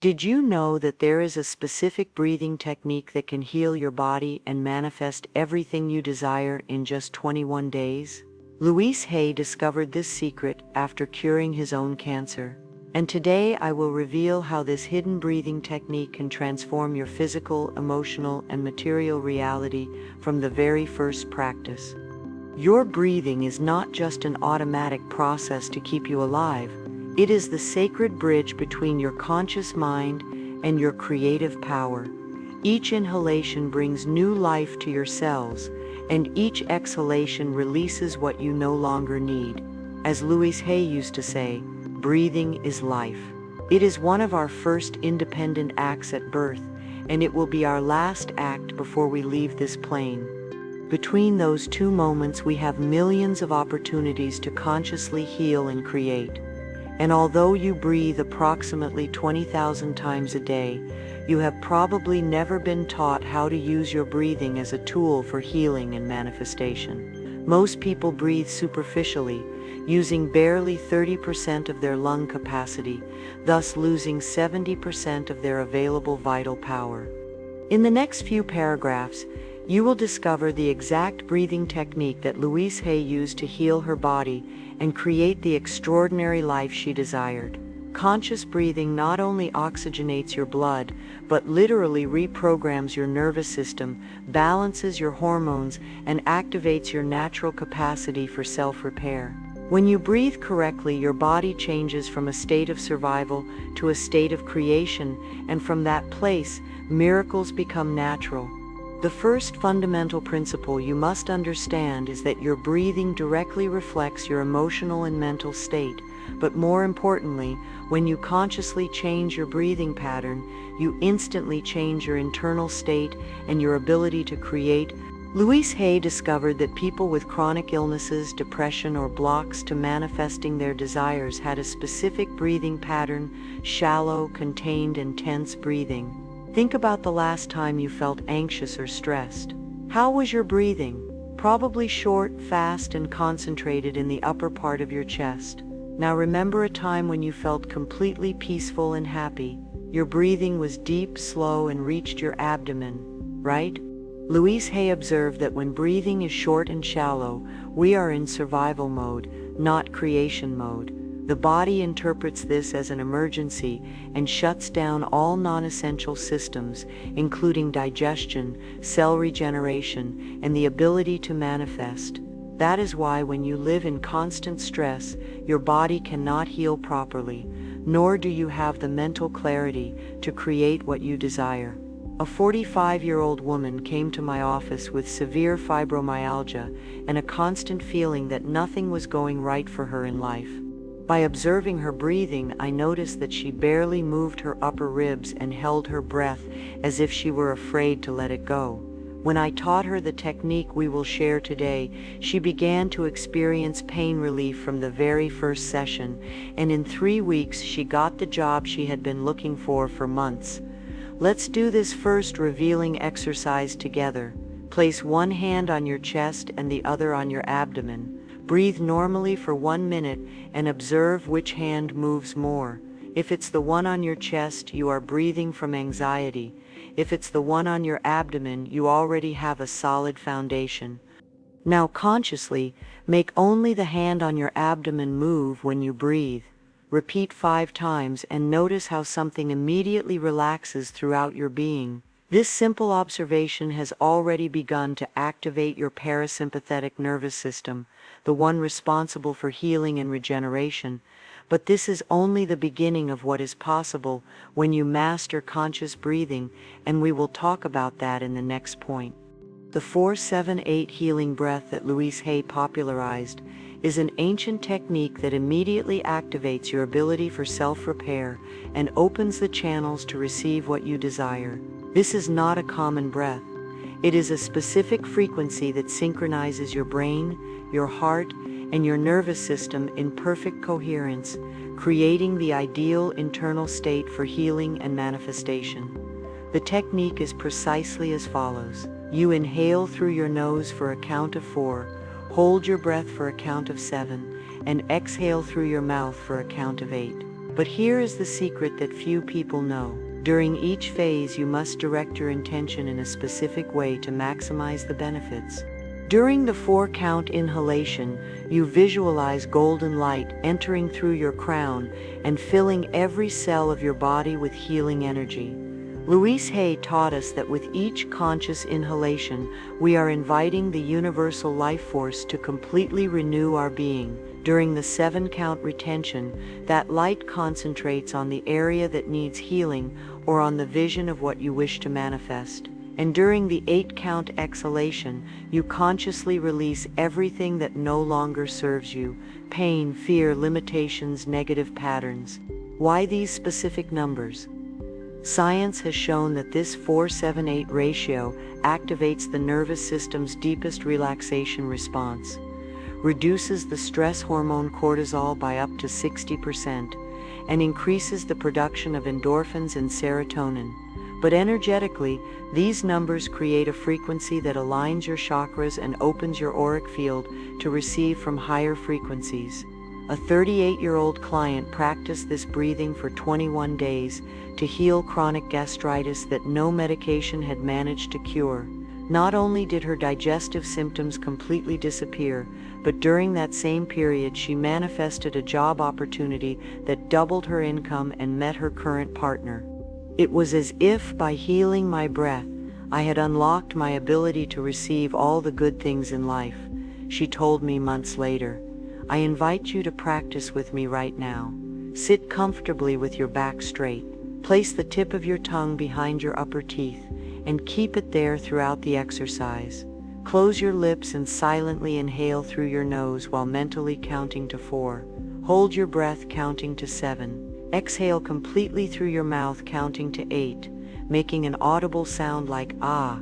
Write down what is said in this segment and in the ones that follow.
Did you know that there is a specific breathing technique that can heal your body and manifest everything you desire in just 21 days? Louise Hay discovered this secret after curing his own cancer. And today I will reveal how this hidden breathing technique can transform your physical, emotional, and material reality from the very first practice. Your breathing is not just an automatic process to keep you alive. It is the sacred bridge between your conscious mind and your creative power. Each inhalation brings new life to your cells, and each exhalation releases what you no longer need. As Louise Hay used to say, breathing is life. It is one of our first independent acts at birth, and it will be our last act before we leave this plane. Between those two moments, we have millions of opportunities to consciously heal and create. And although you breathe approximately 20,000 times a day, you have probably never been taught how to use your breathing as a tool for healing and manifestation. Most people breathe superficially, using barely 30% of their lung capacity, thus losing 70% of their available vital power. In the next few paragraphs, you will discover the exact breathing technique that Louise Hay used to heal her body and create the extraordinary life she desired. Conscious breathing not only oxygenates your blood, but literally reprograms your nervous system, balances your hormones, and activates your natural capacity for self-repair. When you breathe correctly, your body changes from a state of survival to a state of creation, and from that place, miracles become natural. The first fundamental principle you must understand is that your breathing directly reflects your emotional and mental state, but more importantly, when you consciously change your breathing pattern, you instantly change your internal state and your ability to create. Louise Hay discovered that people with chronic illnesses, depression, or blocks to manifesting their desires had a specific breathing pattern: shallow, contained, and tense breathing. Think about the last time you felt anxious or stressed. How was your breathing? Probably short, fast, and concentrated in the upper part of your chest. Now remember a time when you felt completely peaceful and happy. Your breathing was deep, slow, and reached your abdomen, right? Louise Hay observed that when breathing is short and shallow, we are in survival mode, not creation mode. The body interprets this as an emergency and shuts down all non-essential systems, including digestion, cell regeneration, and the ability to manifest. That is why when you live in constant stress, your body cannot heal properly, nor do you have the mental clarity to create what you desire. A 45-year-old woman came to my office with severe fibromyalgia and a constant feeling that nothing was going right for her in life. By observing her breathing, I noticed that she barely moved her upper ribs and held her breath as if she were afraid to let it go. When I taught her the technique we will share today, she began to experience pain relief from the very first session, and in 3 weeks she got the job she had been looking for months. Let's do this first revealing exercise together. Place one hand on your chest and the other on your abdomen. Breathe normally for 1 minute and observe which hand moves more. If it's the one on your chest, you are breathing from anxiety. If it's the one on your abdomen, you already have a solid foundation. Now consciously, make only the hand on your abdomen move when you breathe. Repeat 5 times and notice how something immediately relaxes throughout your being. This simple observation has already begun to activate your parasympathetic nervous system, the one responsible for healing and regeneration. But this is only the beginning of what is possible when you master conscious breathing, and we will talk about that in the next point. The 4-7-8 healing breath that Louise Hay popularized is an ancient technique that immediately activates your ability for self-repair and opens the channels to receive what you desire. This is not a common breath. It is a specific frequency that synchronizes your brain, your heart, and your nervous system in perfect coherence, creating the ideal internal state for healing and manifestation. The technique is precisely as follows. You inhale through your nose for a count of 4, hold your breath for a count of 7, and exhale through your mouth for a count of 8. But here is the secret that few people know. During each phase, you must direct your intention in a specific way to maximize the benefits. During the 4-count inhalation, you visualize golden light entering through your crown and filling every cell of your body with healing energy. Louise Hay taught us that with each conscious inhalation, we are inviting the universal life force to completely renew our being. During the 7-count retention, that light concentrates on the area that needs healing or on the vision of what you wish to manifest. And during the 8-count exhalation, you consciously release everything that no longer serves you: pain, fear, limitations, negative patterns. Why these specific numbers? Science has shown that this 4-7-8 ratio activates the nervous system's deepest relaxation response, reduces the stress hormone cortisol by up to 60%, and increases the production of endorphins and serotonin. But energetically, these numbers create a frequency that aligns your chakras and opens your auric field to receive from higher frequencies. A 38-year-old client practiced this breathing for 21 days to heal chronic gastritis that no medication had managed to cure. Not only did her digestive symptoms completely disappear, but during that same period she manifested a job opportunity that doubled her income and met her current partner. It was as if, by healing my breath, I had unlocked my ability to receive all the good things in life, she told me months later. I invite you to practice with me right now. Sit comfortably with your back straight. Place the tip of your tongue behind your upper teeth and keep it there throughout the exercise. Close your lips and silently inhale through your nose while mentally counting to 4. Hold your breath counting to 7. Exhale completely through your mouth counting to 8, making an audible sound like ah.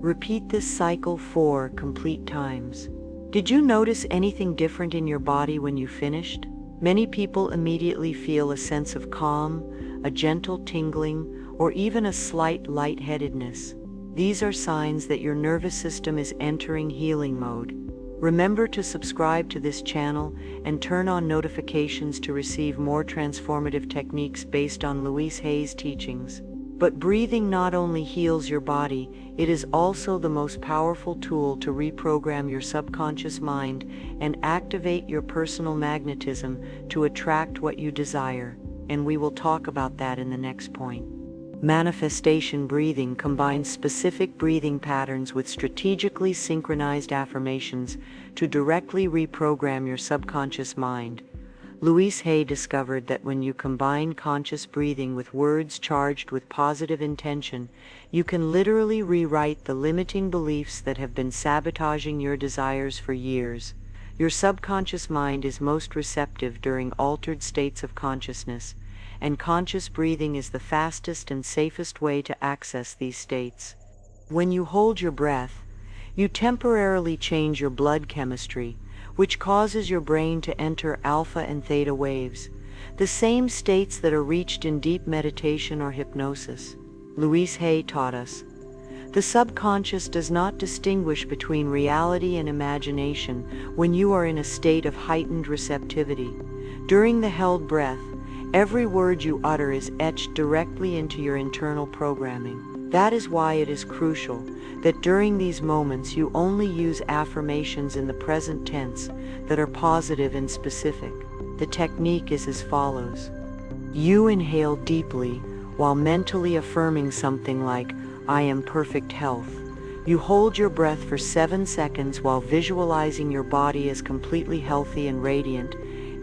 Repeat this cycle 4 complete times. Did you notice anything different in your body when you finished? Many people immediately feel a sense of calm, a gentle tingling, or even a slight lightheadedness. These are signs that your nervous system is entering healing mode. Remember to subscribe to this channel and turn on notifications to receive more transformative techniques based on Louise Hay's teachings. But breathing not only heals your body, it is also the most powerful tool to reprogram your subconscious mind and activate your personal magnetism to attract what you desire. And we will talk about that in the next point. Manifestation breathing combines specific breathing patterns with strategically synchronized affirmations to directly reprogram your subconscious mind. Louise Hay discovered that when you combine conscious breathing with words charged with positive intention, you can literally rewrite the limiting beliefs that have been sabotaging your desires for years. Your subconscious mind is most receptive during altered states of consciousness, and conscious breathing is the fastest and safest way to access these states. When you hold your breath, you temporarily change your blood chemistry, which causes your brain to enter alpha and theta waves, the same states that are reached in deep meditation or hypnosis. Louise Hay taught us, the subconscious does not distinguish between reality and imagination when you are in a state of heightened receptivity. During the held breath, every word you utter is etched directly into your internal programming. That is why it is crucial that during these moments you only use affirmations in the present tense that are positive and specific. The technique is as follows. You inhale deeply while mentally affirming something like, I am perfect health. You hold your breath for 7 seconds while visualizing your body as completely healthy and radiant,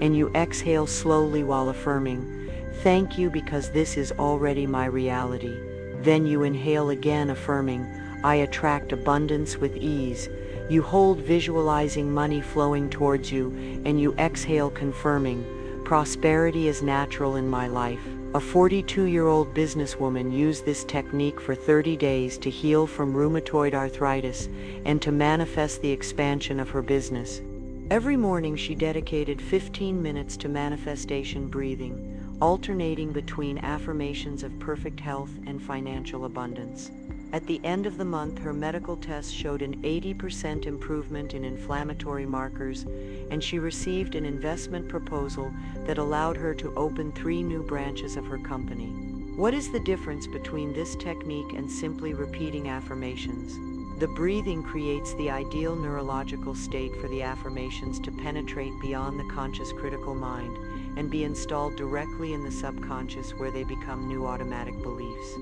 and you exhale slowly while affirming, thank you because this is already my reality. Then you inhale again affirming, I attract abundance with ease. You hold visualizing money flowing towards you, and you exhale confirming, prosperity is natural in my life. A 42-year-old businesswoman used this technique for 30 days to heal from rheumatoid arthritis and to manifest the expansion of her business. Every morning she dedicated 15 minutes to manifestation breathing, alternating between affirmations of perfect health and financial abundance. At the end of the month, her medical tests showed an 80% improvement in inflammatory markers, and she received an investment proposal that allowed her to open 3 new branches of her company. What is the difference between this technique and simply repeating affirmations? The breathing creates the ideal neurological state for the affirmations to penetrate beyond the conscious critical mind and be installed directly in the subconscious, where they become new automatic beliefs.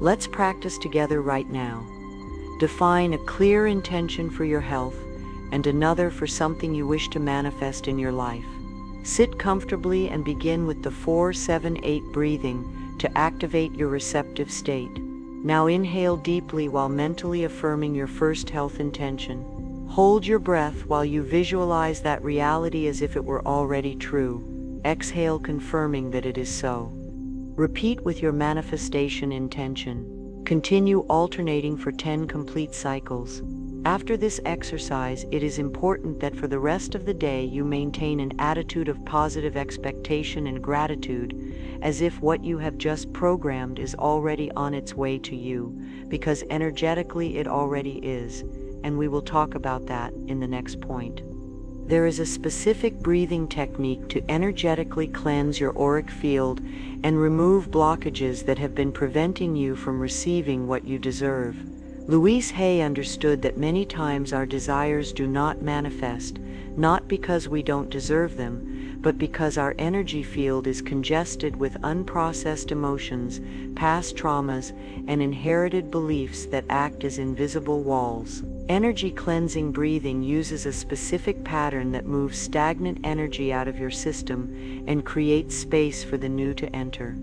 Let's practice together right now. Define a clear intention for your health and another for something you wish to manifest in your life. Sit comfortably and begin with the 4-7-8 breathing to activate your receptive state. Now inhale deeply while mentally affirming your first health intention. Hold your breath while you visualize that reality as if it were already true. Exhale, confirming that it is so. Repeat with your manifestation intention. Continue alternating for 10 complete cycles. After this exercise, it is important that for the rest of the day you maintain an attitude of positive expectation and gratitude, as if what you have just programmed is already on its way to you, because energetically it already is, and we will talk about that in the next point. There is a specific breathing technique to energetically cleanse your auric field and remove blockages that have been preventing you from receiving what you deserve. Louise Hay understood that many times our desires do not manifest, not because we don't deserve them, but because our energy field is congested with unprocessed emotions, past traumas, and inherited beliefs that act as invisible walls. Energy cleansing breathing uses a specific pattern that moves stagnant energy out of your system and creates space for the new to enter.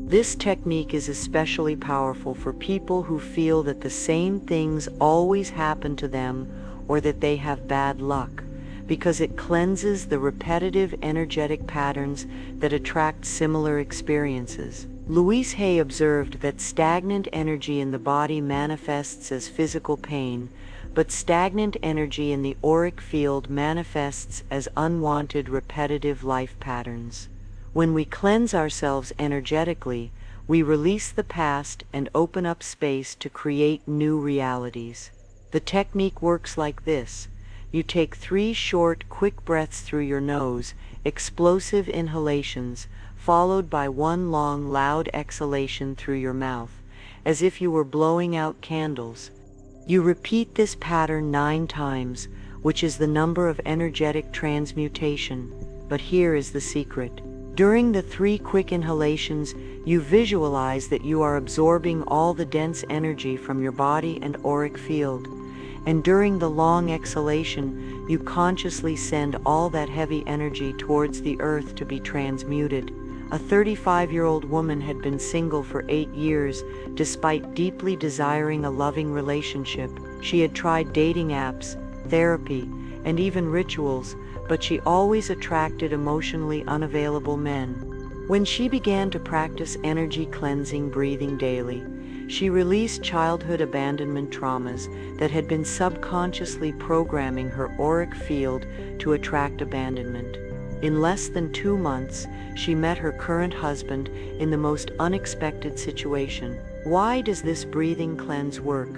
This technique is especially powerful for people who feel that the same things always happen to them or that they have bad luck, because it cleanses the repetitive energetic patterns that attract similar experiences. Louise Hay observed that stagnant energy in the body manifests as physical pain, but stagnant energy in the auric field manifests as unwanted repetitive life patterns. When we cleanse ourselves energetically, we release the past and open up space to create new realities. The technique works like this. You take 3 short, quick breaths through your nose, explosive inhalations, followed by 1 long, loud exhalation through your mouth, as if you were blowing out candles. You repeat this pattern 9 times, which is the number of energetic transmutation. But here is the secret. During the 3 quick inhalations, you visualize that you are absorbing all the dense energy from your body and auric field. And during the long exhalation, you consciously send all that heavy energy towards the earth to be transmuted. A 35-year-old woman had been single for 8 years, despite deeply desiring a loving relationship. She had tried dating apps, therapy, and even rituals, but she always attracted emotionally unavailable men. When she began to practice energy cleansing breathing daily, she released childhood abandonment traumas that had been subconsciously programming her auric field to attract abandonment. In less than 2 months, she met her current husband in the most unexpected situation. Why does this breathing cleanse work?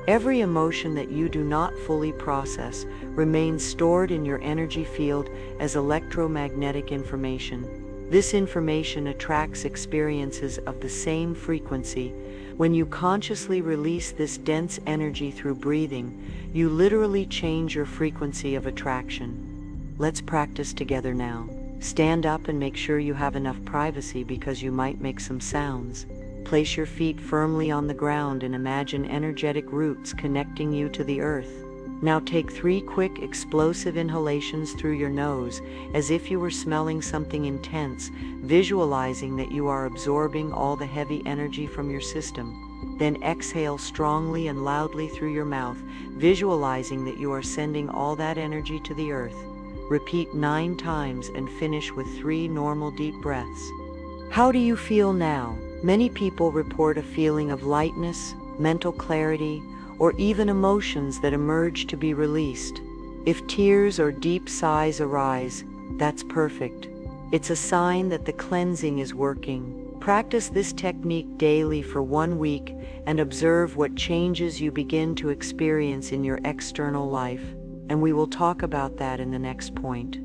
Every emotion that you do not fully process remains stored in your energy field as electromagnetic information. This information attracts experiences of the same frequency. When you consciously release this dense energy through breathing, you literally change your frequency of attraction. Let's practice together now. Stand up and make sure you have enough privacy, because you might make some sounds. Place your feet firmly on the ground and imagine energetic roots connecting you to the earth. Now take 3 quick explosive inhalations through your nose, as if you were smelling something intense, visualizing that you are absorbing all the heavy energy from your system. Then exhale strongly and loudly through your mouth, visualizing that you are sending all that energy to the earth. Repeat 9 times and finish with 3 normal deep breaths. How do you feel now? Many people report a feeling of lightness, mental clarity, or even emotions that emerge to be released. If tears or deep sighs arise, that's perfect. It's a sign that the cleansing is working. Practice this technique daily for 1 week and observe what changes you begin to experience in your external life, and we will talk about that in the next point.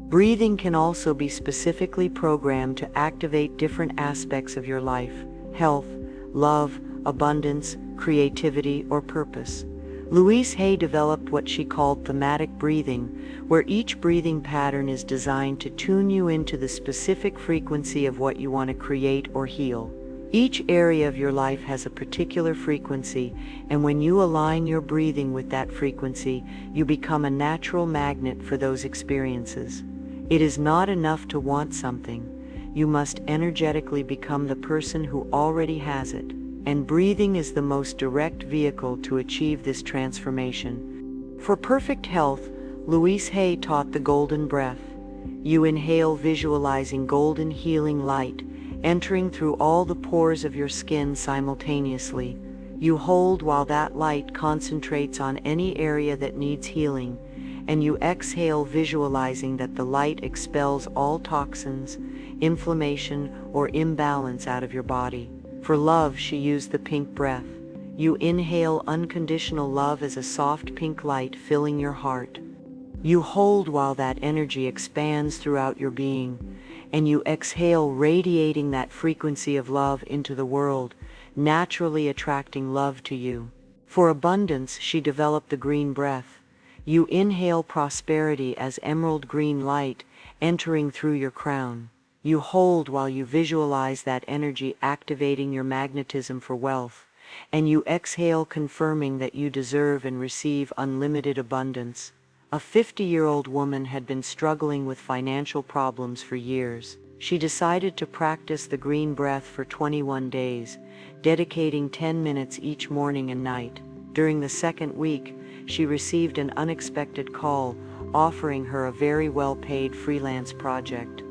Breathing can also be specifically programmed to activate different aspects of your life: health, love, abundance, creativity, or purpose. Louise Hay developed what she called thematic breathing, where each breathing pattern is designed to tune you into the specific frequency of what you want to create or heal. Each area of your life has a particular frequency, and when you align your breathing with that frequency, you become a natural magnet for those experiences. It is not enough to want something. You must energetically become the person who already has it, and breathing is the most direct vehicle to achieve this transformation. For perfect health, Louise Hay taught the golden breath. You inhale, visualizing golden healing light entering through all the pores of your skin simultaneously. You hold while that light concentrates on any area that needs healing, and you exhale, visualizing that the light expels all toxins, inflammation, or imbalance out of your body. For love, she used the pink breath. You inhale unconditional love as a soft pink light filling your heart. You hold while that energy expands throughout your being, and you exhale, radiating that frequency of love into the world, naturally attracting love to you. For abundance, she developed the green breath. You inhale prosperity as emerald green light entering through your crown. You hold while you visualize that energy activating your magnetism for wealth, and you exhale, confirming that you deserve and receive unlimited abundance. A 50-year-old woman had been struggling with financial problems for years. She decided to practice the green breath for 21 days, dedicating 10 minutes each morning and night. During the second week, she received an unexpected call offering her a very well-paid freelance project.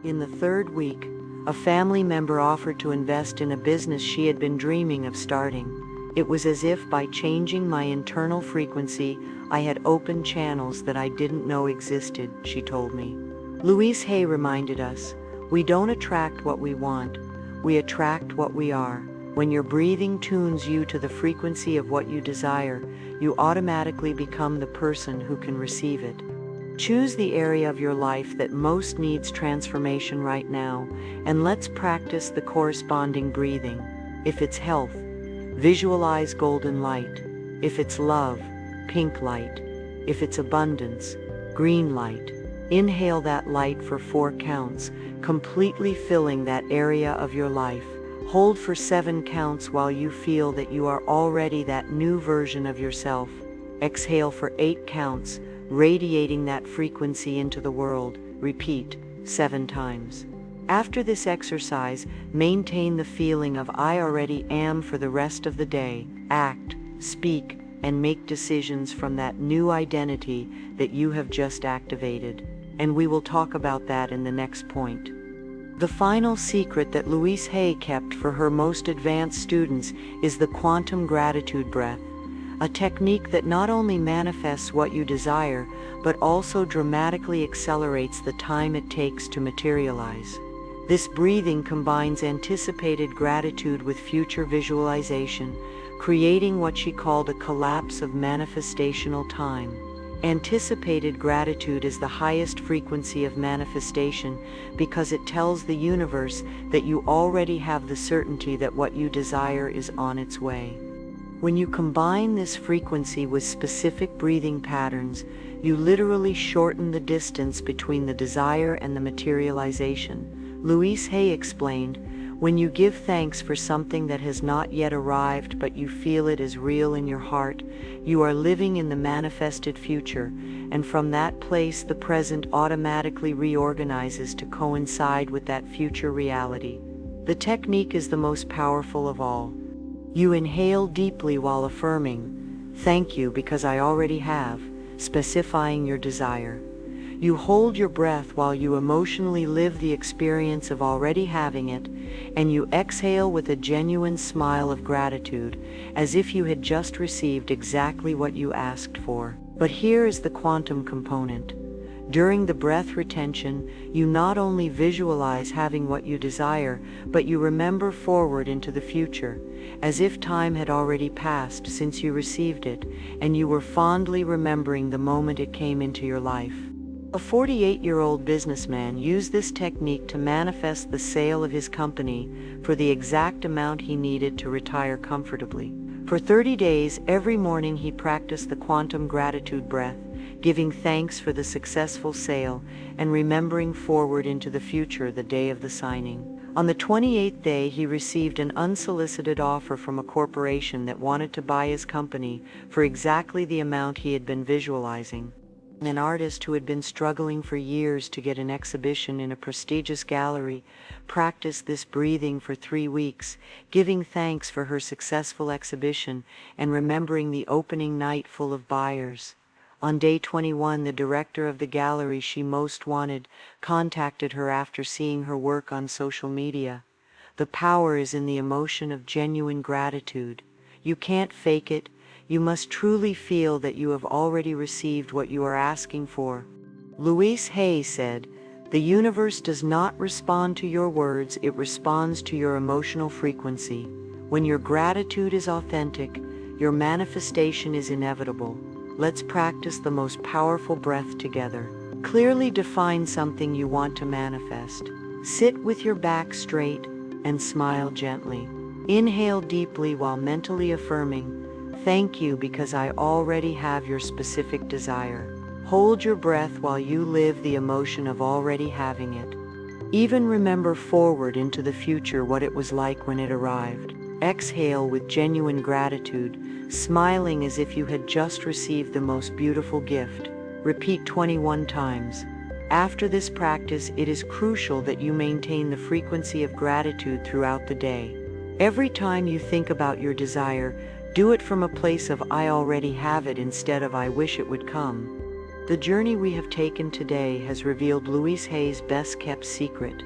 In the third week, a family member offered to invest in a business she had been dreaming of starting. It was as if by changing my internal frequency, I had opened channels that I didn't know existed, she told me. Louise Hay reminded us, we don't attract what we want, we attract what we are. When your breathing tunes you to the frequency of what you desire, you automatically become the person who can receive it. Choose the area of your life that most needs transformation right now, and let's practice the corresponding breathing. If it's health, visualize golden light. If it's love, pink light. If it's abundance, green light. Inhale that light for 4 counts, completely filling that area of your life. Hold for 7 counts while you feel that you are already that new version of yourself. Exhale for 8 counts, radiating that frequency into the world. Repeat 7 times. After this exercise, maintain the feeling of I already am for the rest of the day. Act, speak, and make decisions from that new identity that you have just activated. And we will talk about that in the next point. The final secret that Louise Hay kept for her most advanced students is the quantum gratitude breath, a technique that not only manifests what you desire, but also dramatically accelerates the time it takes to materialize. This breathing combines anticipated gratitude with future visualization, creating what she called a collapse of manifestational time. Anticipated gratitude is the highest frequency of manifestation because it tells the universe that you already have the certainty that what you desire is on its way. When you combine this frequency with specific breathing patterns, you literally shorten the distance between the desire and the materialization. Louise Hay explained, when you give thanks for something that has not yet arrived but you feel it is real in your heart, you are living in the manifested future, and from that place the present automatically reorganizes to coincide with that future reality. The technique is the most powerful of all. You inhale deeply while affirming, "Thank you because I already have," specifying your desire. You hold your breath while you emotionally live the experience of already having it, and you exhale with a genuine smile of gratitude, as if you had just received exactly what you asked for. But here is the quantum component. During the breath retention, you not only visualize having what you desire, but you remember forward into the future, as if time had already passed since you received it, and you were fondly remembering the moment it came into your life. A 48-year-old businessman used this technique to manifest the sale of his company for the exact amount he needed to retire comfortably. For 30 days, every morning he practiced the quantum gratitude breath, giving thanks for the successful sale and remembering forward into the future the day of the signing. On the 28th day, he received an unsolicited offer from a corporation that wanted to buy his company for exactly the amount he had been visualizing. An artist who had been struggling for years to get an exhibition in a prestigious gallery practiced this breathing for 3 weeks, giving thanks for her successful exhibition and remembering the opening night full of buyers. On day 21, the director of the gallery she most wanted contacted her after seeing her work on social media. The power is in the emotion of genuine gratitude. You can't fake it. You must truly feel that you have already received what you are asking for. Louise Hay said, "The universe does not respond to your words, it responds to your emotional frequency. When your gratitude is authentic, your manifestation is inevitable." Let's practice the most powerful breath together. Clearly define something you want to manifest. Sit with your back straight and smile gently. Inhale deeply while mentally affirming, "Thank you because I already have your specific desire." Hold your breath while you live the emotion of already having it. Even remember forward into the future what it was like when it arrived. Exhale with genuine gratitude, smiling as if you had just received the most beautiful gift. Repeat 21 times. After this practice, it is crucial that you maintain the frequency of gratitude throughout the day. Every time you think about your desire, do it from a place of "I already have it" instead of "I wish it would come." The journey we have taken today has revealed Louise Hay's best-kept secret,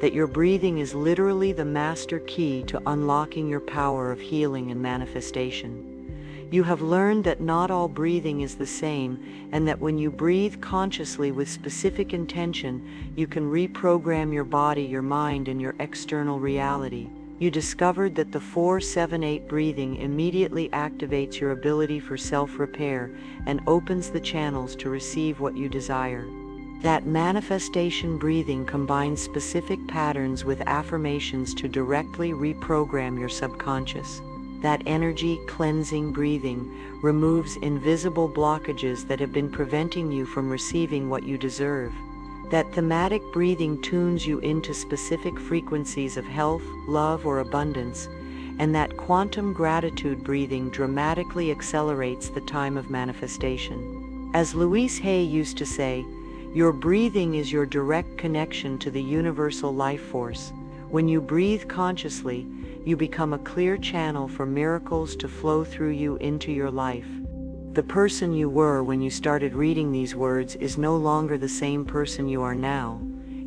that your breathing is literally the master key to unlocking your power of healing and manifestation. You have learned that not all breathing is the same, and that when you breathe consciously with specific intention, you can reprogram your body, your mind, and your external reality. You discovered that the 4-7-8 breathing immediately activates your ability for self-repair and opens the channels to receive what you desire. That manifestation breathing combines specific patterns with affirmations to directly reprogram your subconscious. That energy cleansing breathing removes invisible blockages that have been preventing you from receiving what you deserve. That thematic breathing tunes you into specific frequencies of health, love, or abundance. And that quantum gratitude breathing dramatically accelerates the time of manifestation. As Louise Hay used to say, your breathing is your direct connection to the universal life force. When you breathe consciously, you become a clear channel for miracles to flow through you into your life. The person you were when you started reading these words is no longer the same person you are now.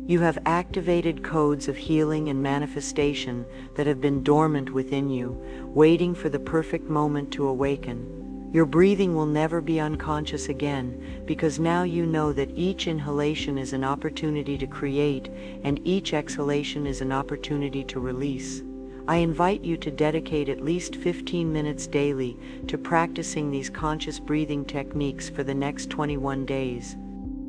You have activated codes of healing and manifestation that have been dormant within you, waiting for the perfect moment to awaken. Your breathing will never be unconscious again, because now you know that each inhalation is an opportunity to create, and each exhalation is an opportunity to release. I invite you to dedicate at least 15 minutes daily to practicing these conscious breathing techniques for the next 21 days.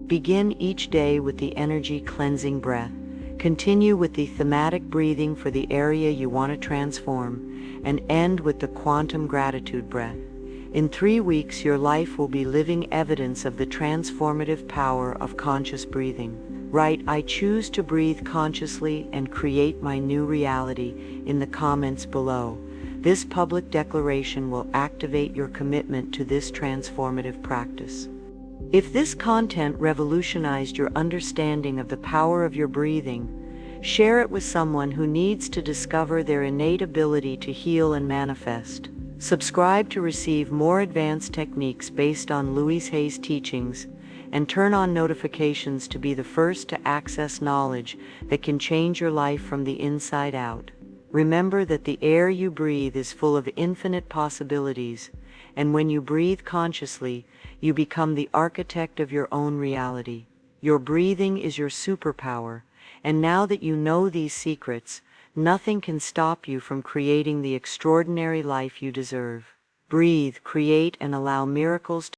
Begin each day with the energy cleansing breath. Continue with the thematic breathing for the area you want to transform, and end with the quantum gratitude breath. In 3 weeks, your life will be living evidence of the transformative power of conscious breathing. Write "I choose to breathe consciously and create my new reality" in the comments below. This public declaration will activate your commitment to this transformative practice. If this content revolutionized your understanding of the power of your breathing, share it with someone who needs to discover their innate ability to heal and manifest. Subscribe to receive more advanced techniques based on Louise Hay's teachings, and turn on notifications to be the first to access knowledge that can change your life from the inside out. Remember that the air you breathe is full of infinite possibilities, and when you breathe consciously, you become the architect of your own reality. Your breathing is your superpower, and now that you know these secrets, nothing can stop you from creating the extraordinary life you deserve. Breathe, create, and allow miracles to